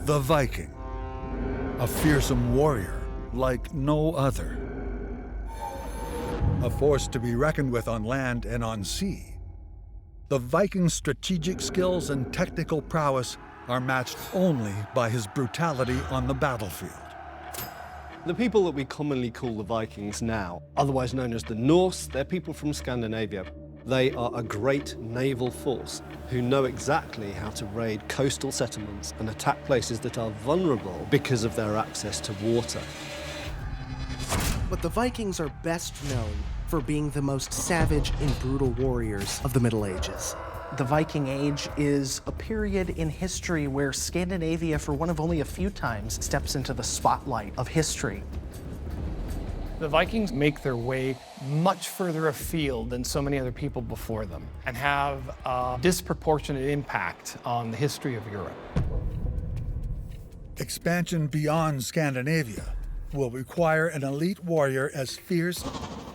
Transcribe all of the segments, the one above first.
The Viking, a fearsome warrior like no other. A force to be reckoned with on land and on sea. The Viking's strategic skills and technical prowess are matched only by his brutality on the battlefield. The people that we commonly call the Vikings now, otherwise known as the Norse, they're people from Scandinavia. They are a great naval force who know exactly how to raid coastal settlements and attack places that are vulnerable because of their access to water. But the Vikings are best known for being the most savage and brutal warriors of the Middle Ages. The Viking Age is a period in history where Scandinavia, for one of only a few times, steps into the spotlight of history. The Vikings make their way much further afield than so many other people before them and have a disproportionate impact on the history of Europe. Expansion beyond Scandinavia will require an elite warrior as fierce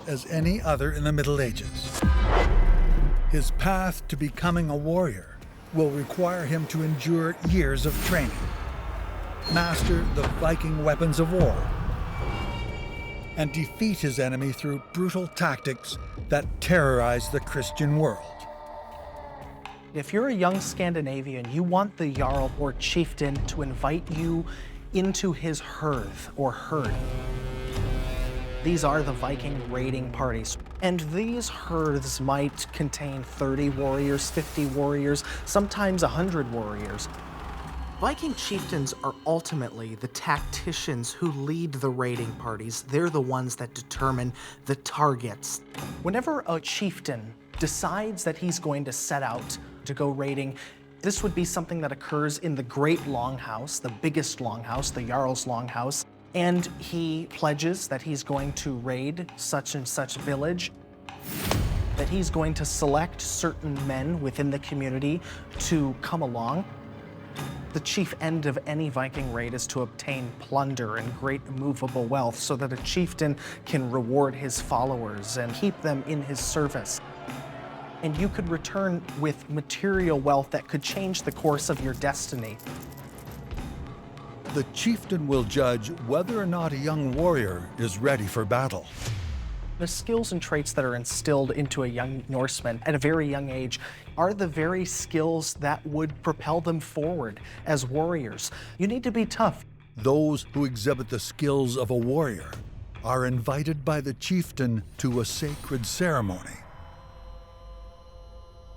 as any other in the Middle Ages. His path to becoming a warrior will require him to endure years of training, master the Viking weapons of war, and defeat his enemy through brutal tactics that terrorize the Christian world. If you're a young Scandinavian, you want the Jarl or chieftain to invite you into his hearth or herd. These are the Viking raiding parties. And these hearths might contain 30 warriors, 50 warriors, sometimes 100 warriors. Viking chieftains are ultimately the tacticians who lead the raiding parties. They're the ones that determine the targets. Whenever a chieftain decides that he's going to set out to go raiding, this would be something that occurs in the Great Longhouse, the biggest longhouse, the Jarl's Longhouse, and he pledges that he's going to raid such and such village, that he's going to select certain men within the community to come along. The chief end of any Viking raid is to obtain plunder and great movable wealth so that a chieftain can reward his followers and keep them in his service. And you could return with material wealth that could change the course of your destiny. The chieftain will judge whether or not a young warrior is ready for battle. The skills and traits that are instilled into a young Norseman at a very young age are the very skills that would propel them forward as warriors. You need to be tough. Those who exhibit the skills of a warrior are invited by the chieftain to a sacred ceremony.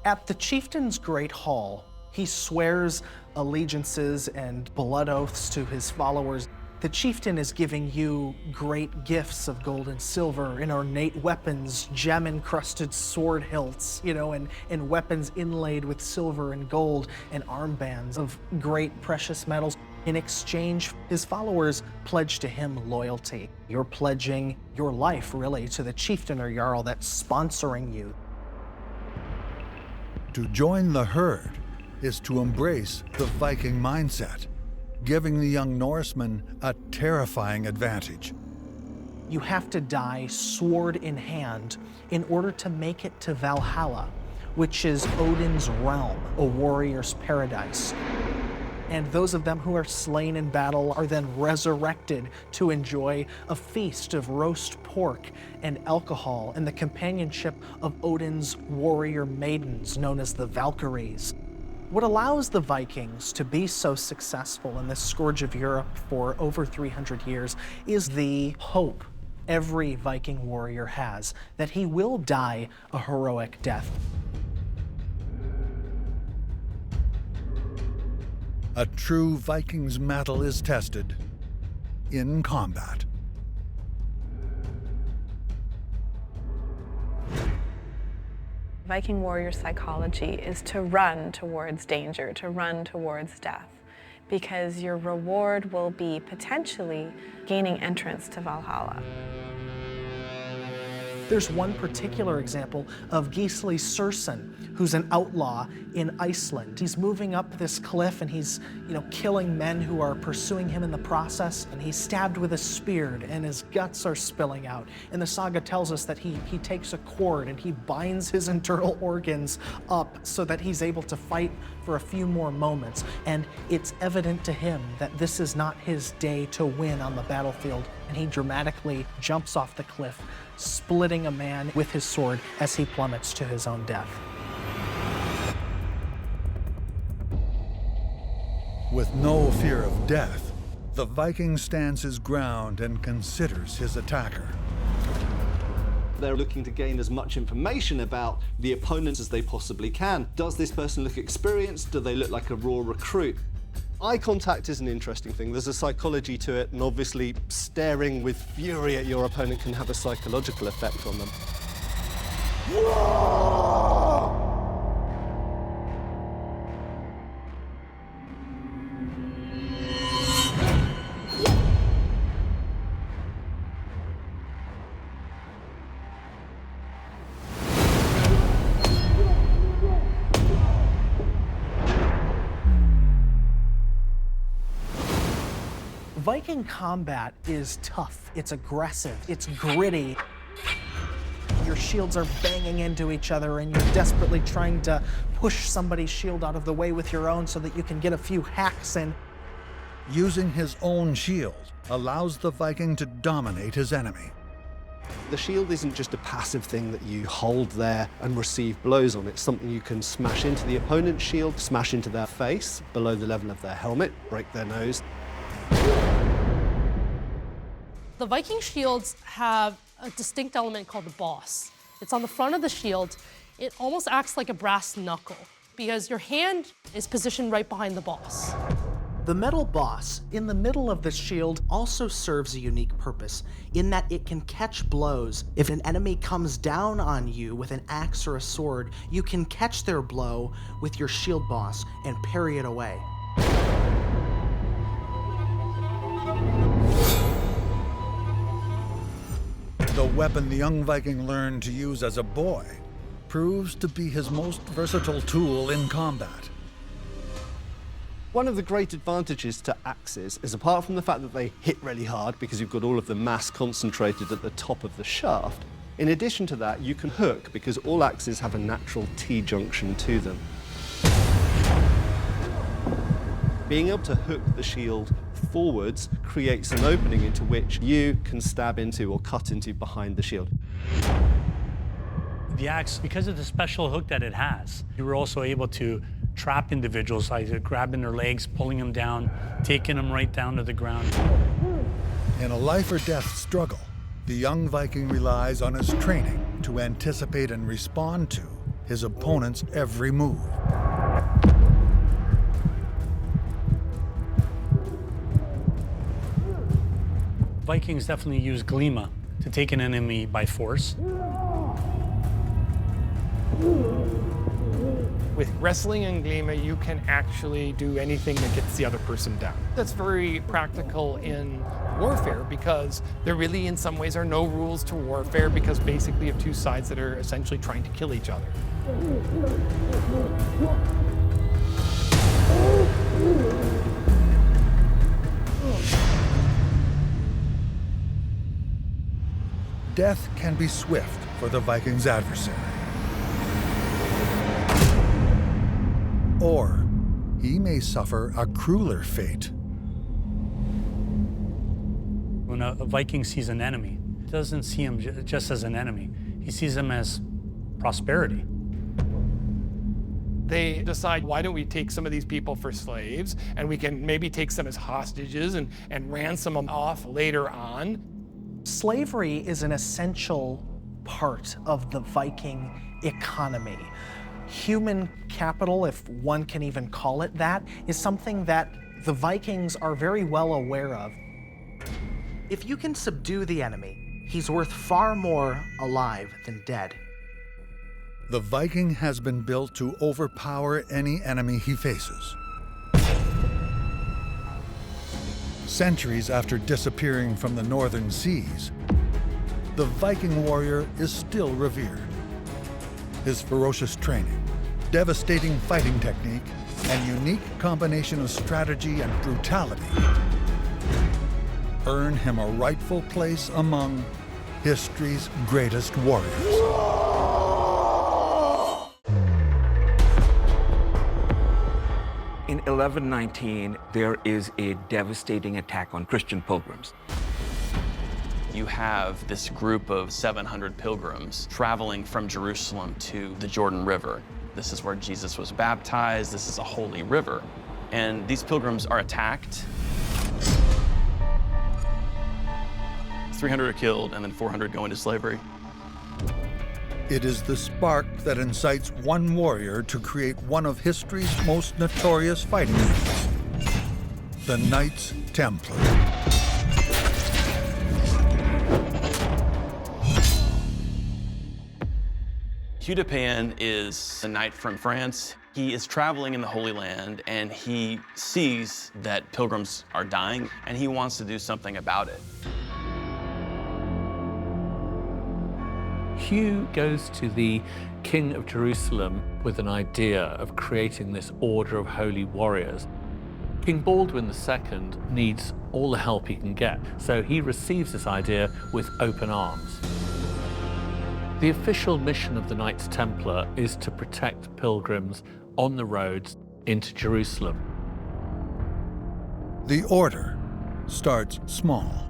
At the chieftain's great hall, he swears allegiances and blood oaths to his followers. The chieftain is giving you great gifts of gold and silver and ornate weapons, gem-encrusted sword hilts, and weapons inlaid with silver and gold, and armbands of great precious metals. In exchange, his followers pledge to him loyalty. You're pledging your life, really, to the chieftain or jarl that's sponsoring you. To join the herd is to embrace the Viking mindset, giving the young Norseman a terrifying advantage. You have to die sword in hand in order to make it to Valhalla, which is Odin's realm, a warrior's paradise. And those of them who are slain in battle are then resurrected to enjoy a feast of roast pork and alcohol and the companionship of Odin's warrior maidens, known as the Valkyries. What allows the Vikings to be so successful in this scourge of Europe for over 300 years is the hope every Viking warrior has that he will die a heroic death. A true Viking's mettle is tested in combat. Viking warrior psychology is to run towards danger, to run towards death, because your reward will be potentially gaining entrance to Valhalla. There's one particular example of Gisli Sursen, who's an outlaw in Iceland. He's moving up this cliff and he's, killing men who are pursuing him in the process, and he's stabbed with a spear and his guts are spilling out. And the saga tells us that he takes a cord and he binds his internal organs up so that he's able to fight for a few more moments, and it's evident to him that this is not his day to win on the battlefield, and he dramatically jumps off the cliff, splitting a man with his sword as he plummets to his own death. With no fear of death, the Viking stands his ground and considers his attacker. They're looking to gain as much information about the opponents as they possibly can. Does this person look experienced? Do they look like a raw recruit? Eye contact is an interesting thing. There's a psychology to it, and obviously staring with fury at your opponent can have a psychological effect on them. Viking combat is tough, it's aggressive, it's gritty. Your shields are banging into each other and you're desperately trying to push somebody's shield out of the way with your own so that you can get a few hacks in. Using his own shield allows the Viking to dominate his enemy. The shield isn't just a passive thing that you hold there and receive blows on. It's something you can smash into the opponent's shield, smash into their face, below the level of their helmet, break their nose. The Viking shields have a distinct element called the boss. It's on the front of the shield. It almost acts like a brass knuckle because your hand is positioned right behind the boss. The metal boss in the middle of the shield also serves a unique purpose in that it can catch blows. If an enemy comes down on you with an axe or a sword, you can catch their blow with your shield boss and parry it away. The weapon the young Viking learned to use as a boy proves to be his most versatile tool in combat. One of the great advantages to axes is, apart from the fact that they hit really hard because you've got all of the mass concentrated at the top of the shaft, in addition to that, you can hook because all axes have a natural T-junction to them. Being able to hook the shield forwards creates an opening into which you can stab into or cut into behind the shield. The axe, because of the special hook that it has, you were also able to trap individuals, either grabbing their legs, pulling them down, taking them right down to the ground. In a life or death struggle, the young Viking relies on his training to anticipate and respond to his opponent's every move. Vikings definitely use glima to take an enemy by force. With wrestling and glima, you can actually do anything that gets the other person down. That's very practical in warfare because there really, in some ways, are no rules to warfare because basically you have two sides that are essentially trying to kill each other. Death can be swift for the Viking's adversary. Or he may suffer a crueler fate. When a Viking sees an enemy, he doesn't see him just as an enemy. He sees him as prosperity. They decide, why don't we take some of these people for slaves, and we can maybe take some as hostages and ransom them off later on. Slavery is an essential part of the Viking economy. Human capital, if one can even call it that, is something that the Vikings are very well aware of. If you can subdue the enemy, he's worth far more alive than dead. The Viking has been built to overpower any enemy he faces. Centuries after disappearing from the northern seas, the Viking warrior is still revered. His ferocious training, devastating fighting technique, and unique combination of strategy and brutality earn him a rightful place among history's greatest warriors. 1119, there is a devastating attack on Christian pilgrims. You have this group of 700 pilgrims traveling from Jerusalem to the Jordan River. This is where Jesus was baptized. This is a holy river. And these pilgrims are attacked. 300 are killed, and then 400 go into slavery. It is the spark that incites one warrior to create one of history's most notorious fighting groups, the Knights Templar. Hugh de Payens is a knight from France. He is traveling in the Holy Land, and he sees that pilgrims are dying, and he wants to do something about it. Hugh goes to the King of Jerusalem with an idea of creating this order of holy warriors. King Baldwin II needs all the help he can get, so he receives this idea with open arms. The official mission of the Knights Templar is to protect pilgrims on the roads into Jerusalem. The order starts small.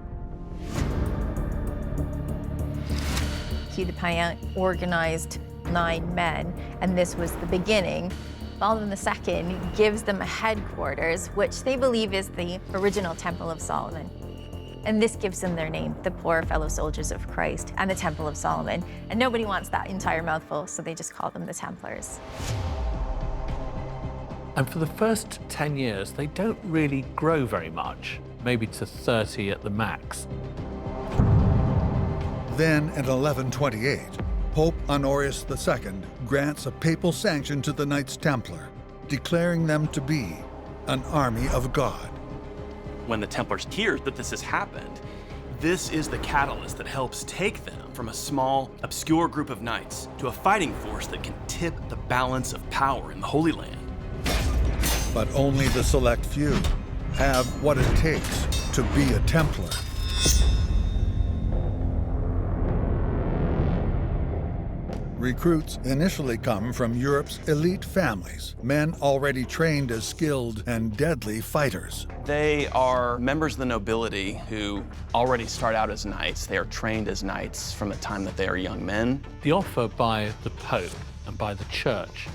Hugh de Payens organized 9 men, and this was the beginning. Baldwin II gives them a headquarters, which they believe is the original Temple of Solomon. And this gives them their name, the Poor Fellow Soldiers of Christ and the Temple of Solomon. And nobody wants that entire mouthful, so they just call them the Templars. And for the first 10 years, they don't really grow very much, maybe to 30 at the max. Then, in 1128, Pope Honorius II grants a papal sanction to the Knights Templar, declaring them to be an army of God. When the Templars hear that this has happened, this is the catalyst that helps take them from a small, obscure group of knights to a fighting force that can tip the balance of power in the Holy Land. But only the select few have what it takes to be a Templar. Recruits initially come from Europe's elite families, men already trained as skilled and deadly fighters. They are members of the nobility who already start out as knights. They are trained as knights from the time that they are young men. The offer by the Pope and by the Church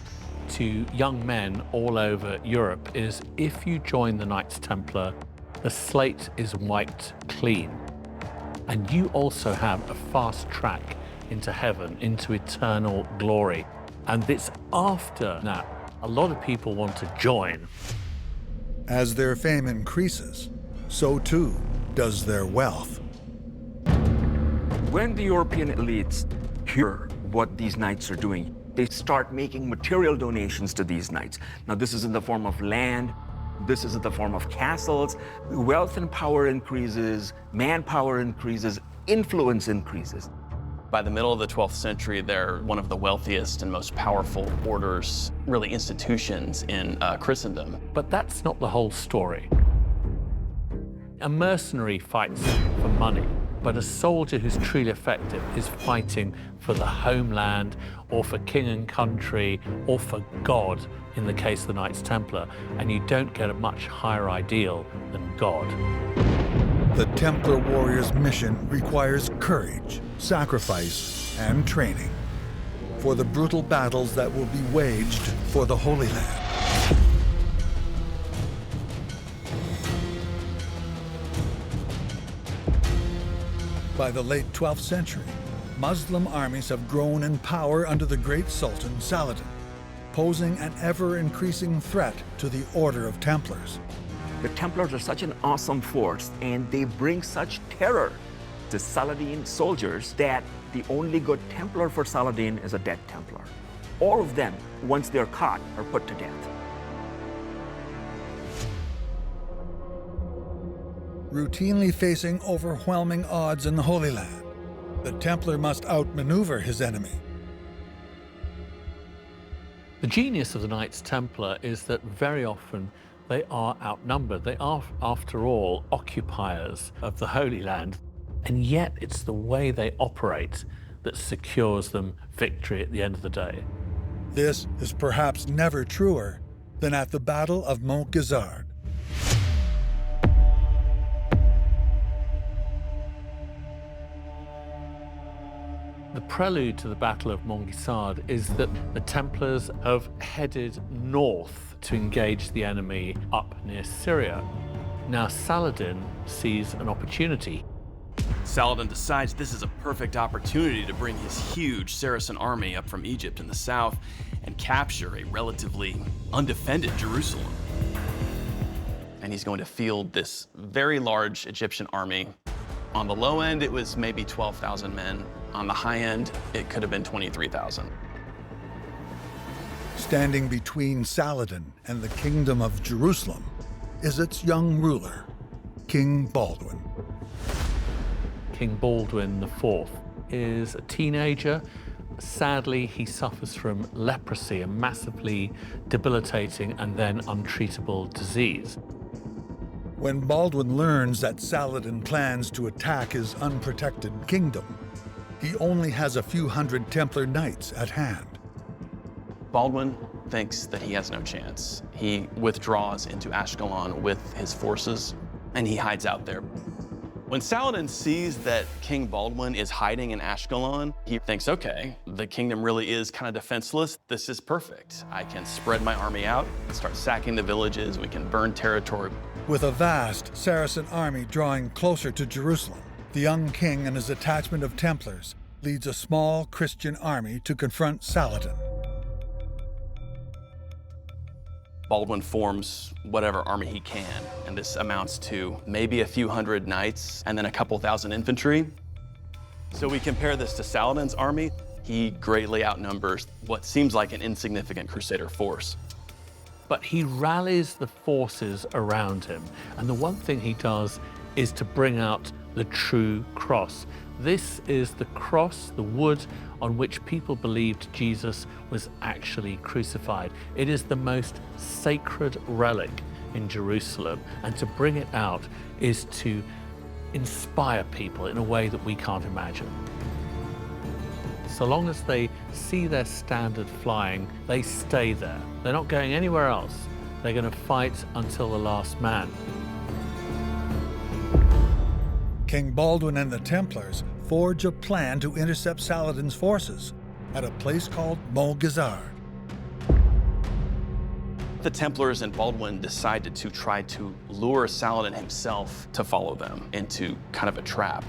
to young men all over Europe is, if you join the Knights Templar, the slate is wiped clean. And you also have a fast track into heaven, into eternal glory. And it's after that a lot of people want to join. As their fame increases, so too does their wealth. When the European elites hear what these knights are doing, they start making material donations to these knights. Now, this is in the form of land, this is in the form of castles. Wealth and power increases, manpower increases, influence increases. By the middle of the 12th century, they're one of the wealthiest and most powerful orders, really institutions in Christendom. But that's not the whole story. A mercenary fights for money, but a soldier who's truly effective is fighting for the homeland, or for king and country, or for God, in the case of the Knights Templar, and you don't get a much higher ideal than God. The Templar warrior's mission requires courage, sacrifice, and training for the brutal battles that will be waged for the Holy Land. By the late 12th century, Muslim armies have grown in power under the great Sultan Saladin, posing an ever-increasing threat to the Order of Templars. The Templars are such an awesome force, and they bring such terror to Saladin soldiers that the only good Templar for Saladin is a dead Templar. All of them, once they're caught, are put to death. Routinely facing overwhelming odds in the Holy Land, the Templar must outmaneuver his enemy. The genius of the Knights Templar is that very often they are outnumbered. They are, after all, occupiers of the Holy Land, and yet it's the way they operate that secures them victory at the end of the day. This is perhaps never truer than at the Battle of Montgisard. The prelude to the Battle of Montgisard is that the Templars have headed north to engage the enemy up near Syria. Now Saladin sees an opportunity. Saladin decides this is a perfect opportunity to bring his huge Saracen army up from Egypt in the south and capture a relatively undefended Jerusalem. And he's going to field this very large Egyptian army. On the low end, it was maybe 12,000 men. On the high end, it could have been 23,000. Standing between Saladin and the Kingdom of Jerusalem is its young ruler, King Baldwin. King Baldwin IV is a teenager. Sadly, he suffers from leprosy, a massively debilitating and then untreatable disease. When Baldwin learns that Saladin plans to attack his unprotected kingdom, he only has a few hundred Templar knights at hand. Baldwin thinks that he has no chance. He withdraws into Ashkelon with his forces, and he hides out there. When Saladin sees that King Baldwin is hiding in Ashkelon, he thinks, okay, the kingdom really is kind of defenseless. This is perfect. I can spread my army out, start sacking the villages, we can burn territory. With a vast Saracen army drawing closer to Jerusalem, the young king and his detachment of Templars leads a small Christian army to confront Saladin. Baldwin forms whatever army he can, and this amounts to maybe a few hundred knights and then a couple thousand infantry. So we compare this to Saladin's army. He greatly outnumbers what seems like an insignificant Crusader force. But he rallies the forces around him, and the one thing he does is to bring out the true cross. This is the cross, the wood on which people believed Jesus was actually crucified. It is the most sacred relic in Jerusalem, and to bring it out is to inspire people in a way that we can't imagine. So long as they see their standard flying, they stay there. They're not going anywhere else. They're going to fight until the last man. King Baldwin and the Templars forge a plan to intercept Saladin's forces at a place called Montgisard. The Templars and Baldwin decided to try to lure Saladin himself to follow them into kind of a trap.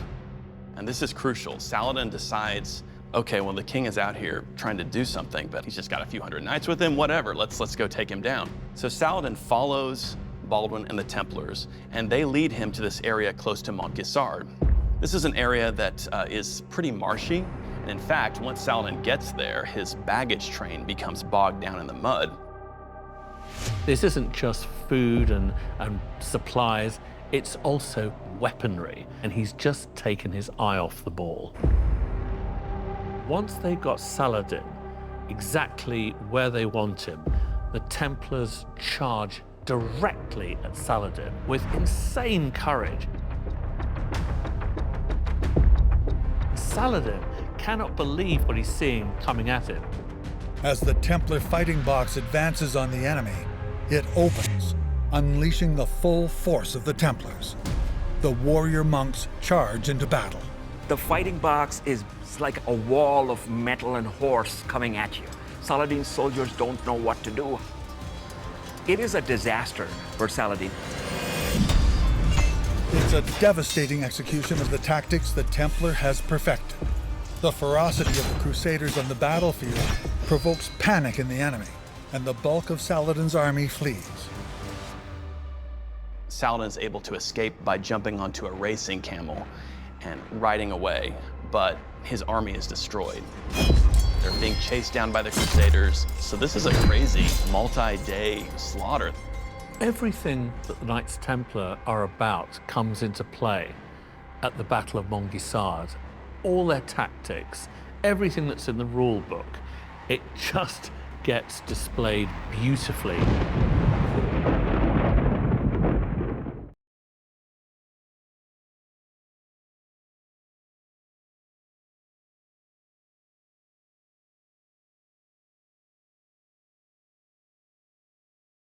And this is crucial. Saladin decides, okay, well, the king is out here trying to do something, but he's just got a few hundred knights with him, whatever, let's go take him down. So Saladin follows Baldwin and the Templars, and they lead him to this area close to Montgisard. This is an area that is pretty marshy, and in fact, once Saladin gets there, his baggage train becomes bogged down in the mud. This isn't just food and supplies, it's also weaponry, and he's just taken his eye off the ball. Once they got Saladin exactly where they want him, the Templars charge directly at Saladin with insane courage. Saladin cannot believe what he's seeing coming at him. As the Templar fighting box advances on the enemy, it opens, unleashing the full force of the Templars. The warrior monks charge into battle. The fighting box is like a wall of metal and horse coming at you. Saladin's soldiers don't know what to do. It is a disaster for Saladin. It's a devastating execution of the tactics the Templar has perfected. The ferocity of the Crusaders on the battlefield provokes panic in the enemy, and the bulk of Saladin's army flees. Saladin's able to escape by jumping onto a racing camel and riding away, but his army is destroyed. They're being chased down by the Crusaders, so this is a crazy multi-day slaughter. Everything that the Knights Templar are about comes into play at the Battle of Montgisard. All their tactics, everything that's in the rule book, it just gets displayed beautifully.